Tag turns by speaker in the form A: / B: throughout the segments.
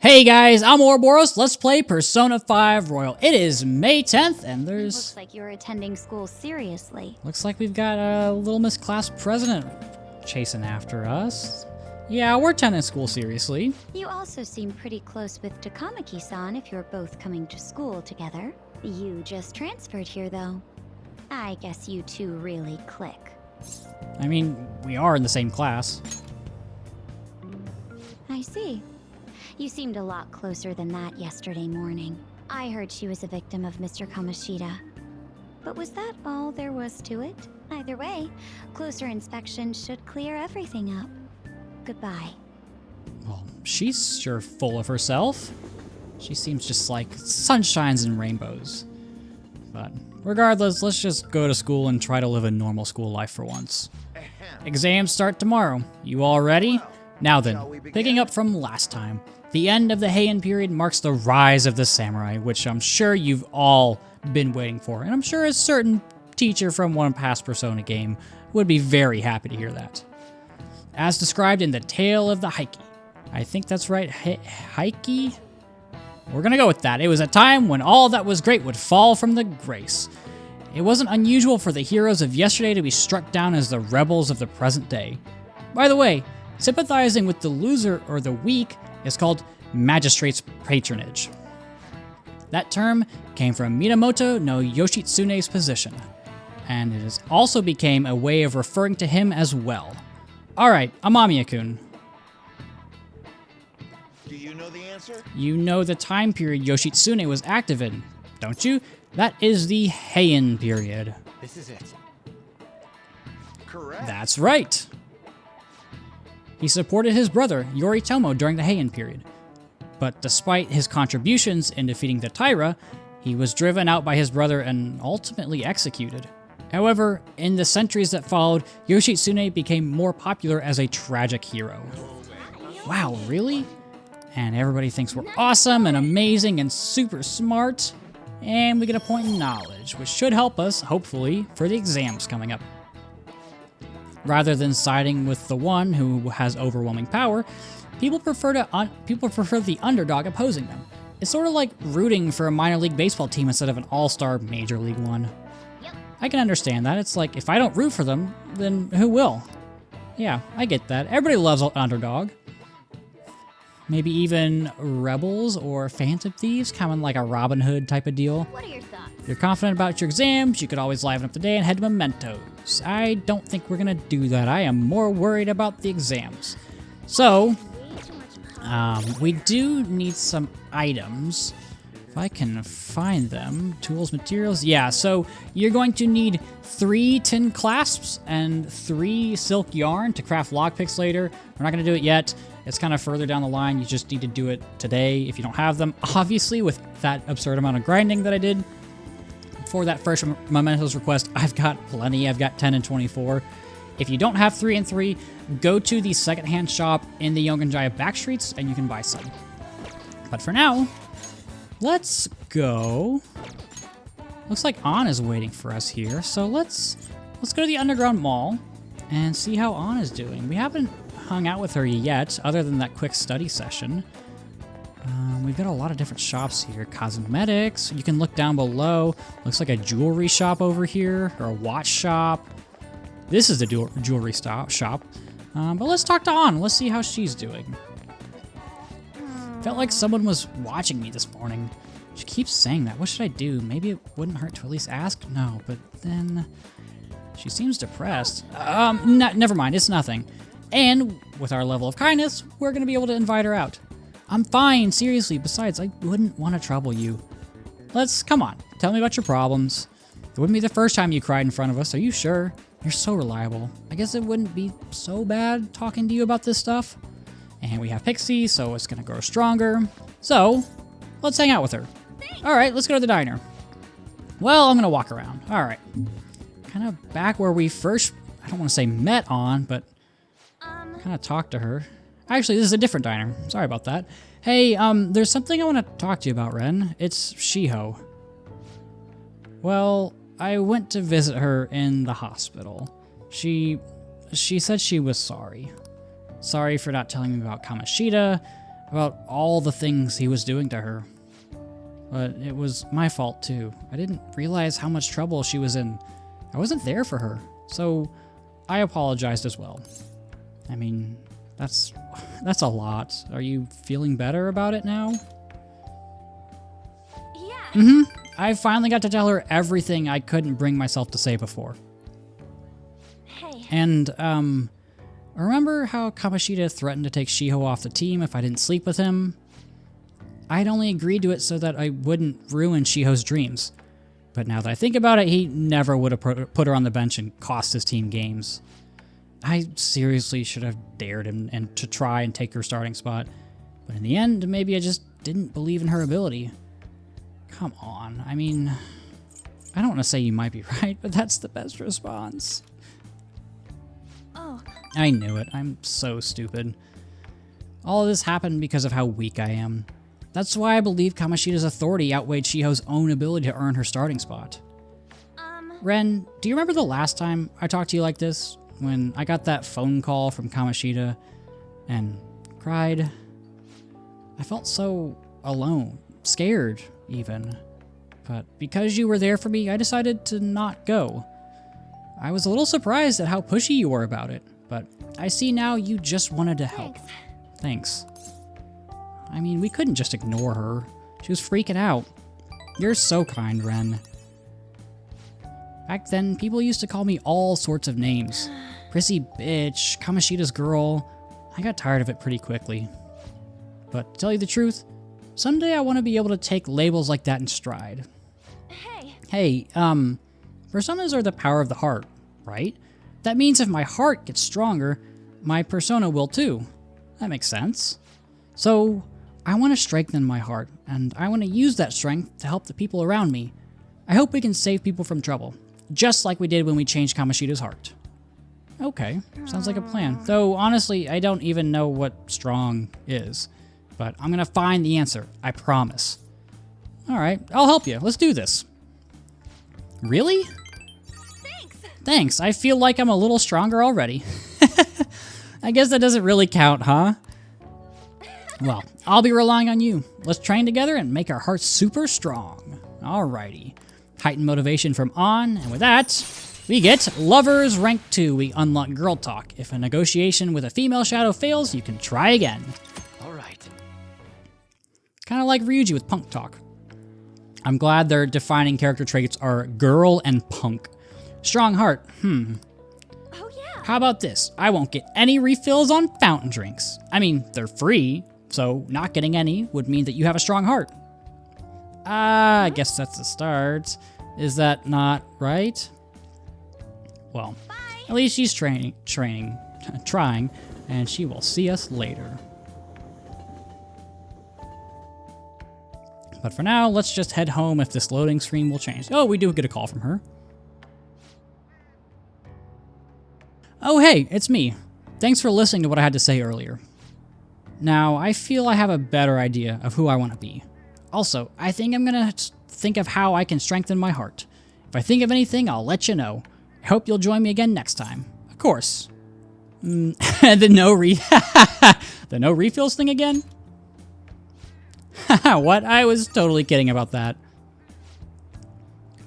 A: Hey guys, I'm Ouroboros. Let's play Persona 5 Royal. It is May 10th, and
B: Looks like you're attending school seriously.
A: looks like we've got a Little Miss Class President chasing after us. Yeah, we're attending school seriously.
B: You also seem pretty close with Takamaki-san if you're both coming to school together. You just transferred here, though. I guess you two really click.
A: I mean, we are in the same class.
B: I see. You seemed a lot closer than that yesterday morning. I heard she was a victim of Mr. Kamoshida. But was that all there was to it? Either way, closer inspection should clear everything up. Goodbye.
A: Well, she's sure full of herself. She seems just like sunshines and rainbows. But regardless, let's just go to school and try to live a normal school life for once. Exams start tomorrow. You all ready? Now then, picking up from last time, the end of the Heian period marks the rise of the samurai, which I'm sure you've all been waiting for, and I'm sure a certain teacher from one past Persona game would be very happy to hear that. As described in the Tale of the Heike. I think that's right, Heike? We're gonna go with that. It was a time when all that was great would fall from the grace. It wasn't unusual for the heroes of yesterday to be struck down as the rebels of the present day. By the way, sympathizing with the loser or the weak is called magistrate's patronage. That term came from Minamoto no Yoshitsune's position, and it also became a way of referring to him as well. Alright, Amamiya-kun.
C: Do you know the answer?
A: You know the time period Yoshitsune was active in, don't you? That is the Heian period.
C: This is it. Correct.
A: That's right. He supported his brother, Yoritomo, during the Heian period. But despite his contributions in defeating the Taira, he was driven out by his brother and ultimately executed. However, in the centuries that followed, Yoshitsune became more popular as a tragic hero. Wow, really? And everybody thinks we're awesome and amazing and super smart. And we get a point in knowledge, which should help us, hopefully, for the exams coming up. Rather than siding with the one who has overwhelming power, people prefer the underdog opposing them. It's sort of like rooting for a minor league baseball team instead of an all-star major league one. I can understand that. It's like, if I don't root for them, then who will? Yeah, I get that. Everybody loves an underdog. Maybe even rebels or phantom thieves, kind of like a Robin Hood type of deal.
B: What are your thoughts?
A: If you're confident about your exams, you could always liven up the day and head to Mementos. I don't think we're gonna do that. I am more worried about the exams. So, we do need some items. If I can find them. Tools, materials. Yeah, so you're going to need 3 tin clasps and 3 silk yarn to craft lockpicks later. We're not gonna do it yet. It's kind of further down the line. You just need to do it today if you don't have them. Obviously, with that absurd amount of grinding that I did for that first Mementos request, I've got plenty. I've got 10 and 24. If you don't have 3 and 3, go to the secondhand shop in the Yongenjaya backstreets and you can buy some. But for now, let's go. Looks like Ann is waiting for us here. So let's go to the Underground Mall and see how Ann is doing. We haven't hung out with her yet, other than that quick study session. We've got a lot of different shops here. Cosmetics. You can look down below. Looks like a jewelry shop over here, or a watch shop. This is the jewelry shop. But let's talk to Ann. Let's see how she's doing. Felt like someone was watching me this morning. She keeps saying that. What should I do? Maybe it wouldn't hurt to at least ask? No, but then she seems depressed. Never mind. It's nothing. And with our level of kindness, we're going to be able to invite her out. I'm fine, seriously. Besides, I wouldn't want to trouble you. Come on, tell me about your problems. It wouldn't be the first time you cried in front of us, are you sure? You're so reliable. I guess it wouldn't be so bad talking to you about this stuff. And we have Pixie, so it's going to grow stronger. So, let's hang out with her. All right, let's go to the diner. Well, I'm going to walk around. All right. Kind of back where we first, I don't want to say met on, but kind of talk to her. Actually, this is a different diner. Sorry about that. Hey, there's something I want to talk to you about, Ren. It's Shiho. Well, I went to visit her in the hospital. She said she was sorry. Sorry for not telling me about Kamoshida. about all the things he was doing to her. But it was my fault too. I didn't realize how much trouble she was in. I wasn't there for her, so I apologized as well. I mean, that's a lot. Are you feeling better about it now?
B: Yeah.
A: I finally got to tell her everything I couldn't bring myself to say before.
B: Hey.
A: And, remember how Kamoshida threatened to take Shiho off the team if I didn't sleep with him? I'd only agreed to it so that I wouldn't ruin Shiho's dreams. But now that I think about it, he never would have put her on the bench and cost his team games. I seriously should have dared him and to try and take her starting spot. But in the end, maybe I just didn't believe in her ability. Come on, I mean, I don't want to say you might be right, but that's the best response.
B: Oh.
A: I knew it. I'm so stupid. All of this happened because of how weak I am. That's why I believe Kamoshida's authority outweighed Shiho's own ability to earn her starting spot. Ren, do you remember the last time I talked to you like this? When I got that phone call from Kamoshida and cried? I felt so alone, scared even. But because you were there for me, I decided to not go. I was a little surprised at how pushy you were about it, but I see now you just wanted to help. Thanks. I mean, we couldn't just ignore her. She was freaking out. You're so kind, Ren. Back then, people used to call me all sorts of names. Prissy bitch, Kamoshida's girl. I got tired of it pretty quickly. But to tell you the truth, someday I want to be able to take labels like that in stride. Hey, personas are the power of the heart, right? That means if my heart gets stronger, my persona will too. That makes sense. So, I want to strengthen my heart, and I want to use that strength to help the people around me. I hope we can save people from trouble, just like we did when we changed Kamoshida's heart. Okay, sounds like a plan. Though, honestly, I don't even know what strong is. But I'm gonna find the answer, I promise. Alright, I'll help you. Let's do this. Really? Thanks, I feel like I'm a little stronger already. I guess that doesn't really count, huh? Well, I'll be relying on you. Let's train together and make our hearts super strong. Alrighty. Heighten motivation from on, and with that, we get Lovers Rank 2. We unlock Girl Talk. If a negotiation with a female shadow fails, you can try again.
C: Alright.
A: Kind of like Ryuji with Punk Talk. I'm glad their defining character traits are girl and punk. Strong heart,
B: Oh yeah.
A: How about this? I won't get any refills on fountain drinks. I mean, they're free, so not getting any would mean that you have a strong heart. I guess that's the start. Is that not right? Well, at least she's trying, and she will see us later. But for now, let's just head home if this loading screen will change. Oh, we do get a call from her. Oh, hey, it's me. Thanks for listening to what I had to say earlier. Now, I feel I have a better idea of who I want to be. Also, I think I'm gonna think of how I can strengthen my heart. If I think of anything, I'll let you know. I hope you'll join me again next time. Of course. The no refills thing again? What? I was totally kidding about that.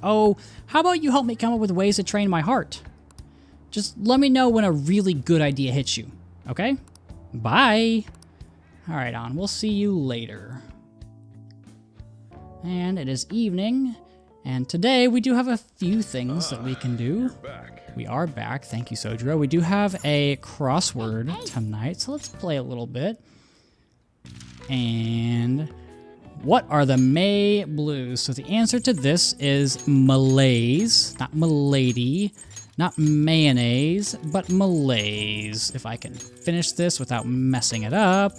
A: Oh, how about you help me come up with ways to train my heart? Just let me know when a really good idea hits you, okay? Bye! Alright, On, we'll see you later. And it is evening, and today we do have a few things that we can do. We are back, thank you, Sojiro. We do have a crossword tonight, so let's play a little bit. And what are the May blues? So the answer to this is malaise, not milady, not mayonnaise, but malaise. If I can finish this without messing it up.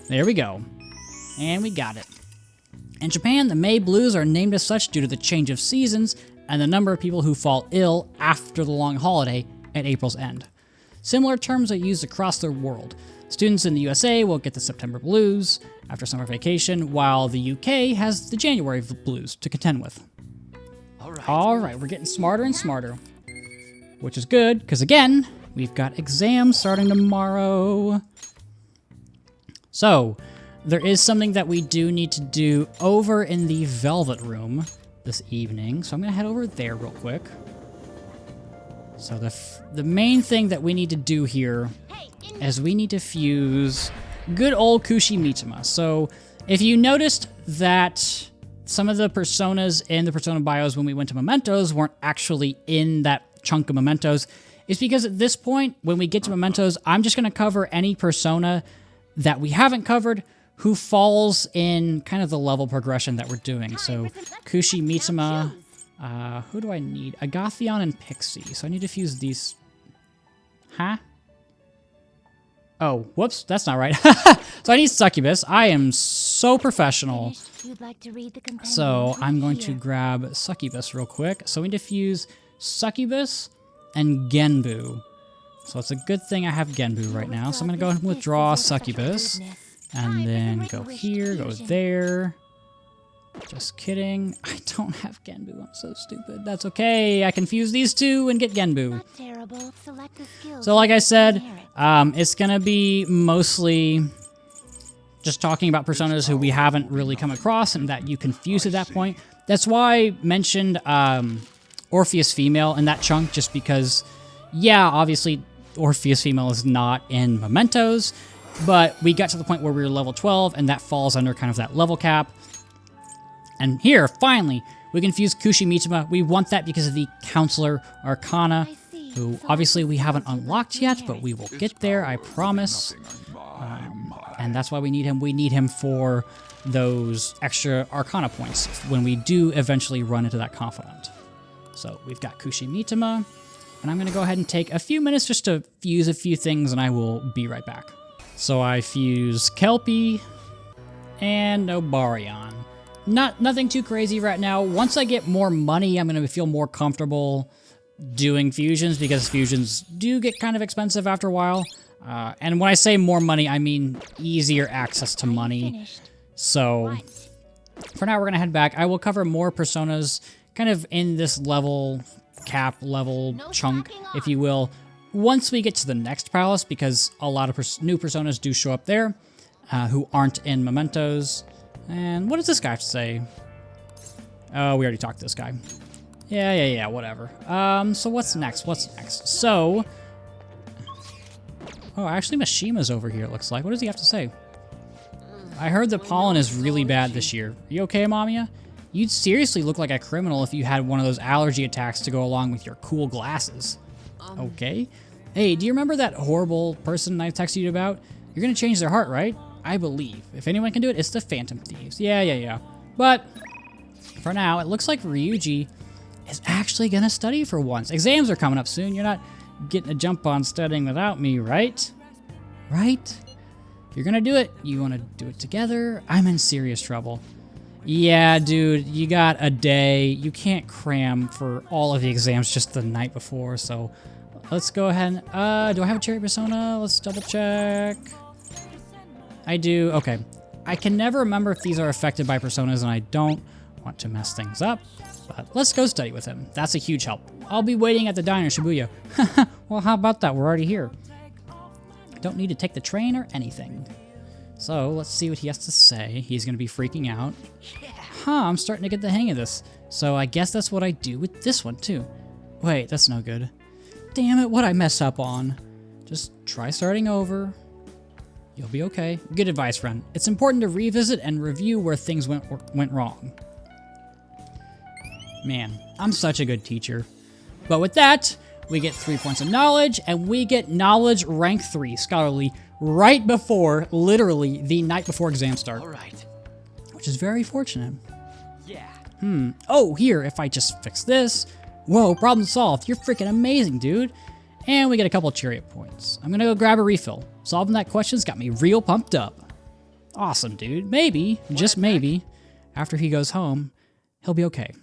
A: There we go. And we got it. In Japan, the May blues are named as such due to the change of seasons and the number of people who fall ill after the long holiday at April's end. Similar terms are used across the world. Students in the USA will get the September blues after summer vacation, while the UK has the January blues to contend with. Alright, we're getting smarter and smarter. Which is good, because again, we've got exams starting tomorrow. So, there is something that we do need to do over in the Velvet Room this evening. So I'm going to head over there real quick. So the main thing that we need to do here is we need to fuse good old Kushi Mitama. So if you noticed that some of the personas in the Persona bios when we went to Mementos weren't actually in that chunk of Mementos, it's because at this point, when we get to Mementos, I'm just going to cover any persona that we haven't covered who falls in kind of the level progression that we're doing. So Kushi Mitama, who do I need? Agathion and Pixie. So I need to fuse these. Huh? Oh, whoops, that's not right. So I need Succubus. I am so professional. So I'm going to grab Succubus real quick. So we need to fuse Succubus and Genbu. So it's a good thing I have Genbu right now. So I'm going to go ahead and withdraw Succubus. And then go here, go there. Just kidding. I don't have Genbu. I'm so stupid. That's okay. I can fuse these two and get Genbu. So like I said, it's going to be mostly just talking about personas who we haven't really come across and that you can fuse at that point. That's why I mentioned Orpheus Female in that chunk, just because, yeah, obviously Orpheus Female is not in Mementos, but we got to the point where we were level 12, and that falls under kind of that level cap. And here, finally, we can fuse Kushi Mitama. We want that because of the Counselor Arcana, who obviously we haven't unlocked yet, but we will get there, I promise. And that's why we need him. We need him for those extra Arcana points when we do eventually run into that Confidant. So we've got Kushi Mitama, and I'm going to go ahead and take a few minutes just to fuse a few things, and I will be right back. So I fuse Kelpie and Obarion. Nothing too crazy right now. Once I get more money, I'm going to feel more comfortable doing fusions, because fusions do get kind of expensive after a while. And when I say more money, I mean easier access to money. So for now, we're going to head back. I will cover more personas kind of in this level cap, level chunk, if you will, once we get to the next palace, because a lot of new personas do show up there who aren't in Mementos. And what does this guy have to say? Oh, we already talked to this guy. Yeah, whatever. So what's next? So, oh, actually Mishima's over here, it looks like. What does he have to say? I heard the pollen is really bad this year. You okay, Mamiya? You'd seriously look like a criminal if you had one of those allergy attacks to go along with your cool glasses. Okay. Hey, do you remember that horrible person I texted you about? You're gonna change their heart, right? I believe. If anyone can do it, it's the Phantom Thieves. Yeah. But for now, it looks like Ryuji is actually gonna study for once. Exams are coming up soon. You're not getting a jump on studying without me, right? Right? If you're gonna do it, you wanna do it together. I'm in serious trouble. Yeah, dude, you got a day. You can't cram for all of the exams just the night before, so let's go ahead and, do I have a Chariot Persona? Let's double check. I do. Okay. I can never remember if these are affected by personas, and I don't want to mess things up, but let's go study with him. That's a huge help. I'll be waiting at the diner, Shibuya. Well, how about that? We're already here. Don't need to take the train or anything. So let's see what he has to say. He's going to be freaking out. I'm starting to get the hang of this. So I guess that's what I do with this one too. Wait, that's no good. Damn it, what'd I mess up on? Just try starting over. You'll be okay. Good advice, friend. It's important to revisit and review where things went wrong. Man, I'm such a good teacher. But with that, we get 3 points of knowledge, and we get knowledge rank 3, scholarly, right before, literally, the night before exam start.
C: All right.
A: Which is very fortunate.
C: Yeah.
A: Oh, here, if I just fix this. Whoa, problem solved. You're freaking amazing, dude. And we get a couple chariot points. I'm gonna go grab a refill. Solving that question's got me real pumped up. Awesome, dude. Maybe, just maybe, after he goes home, he'll be okay.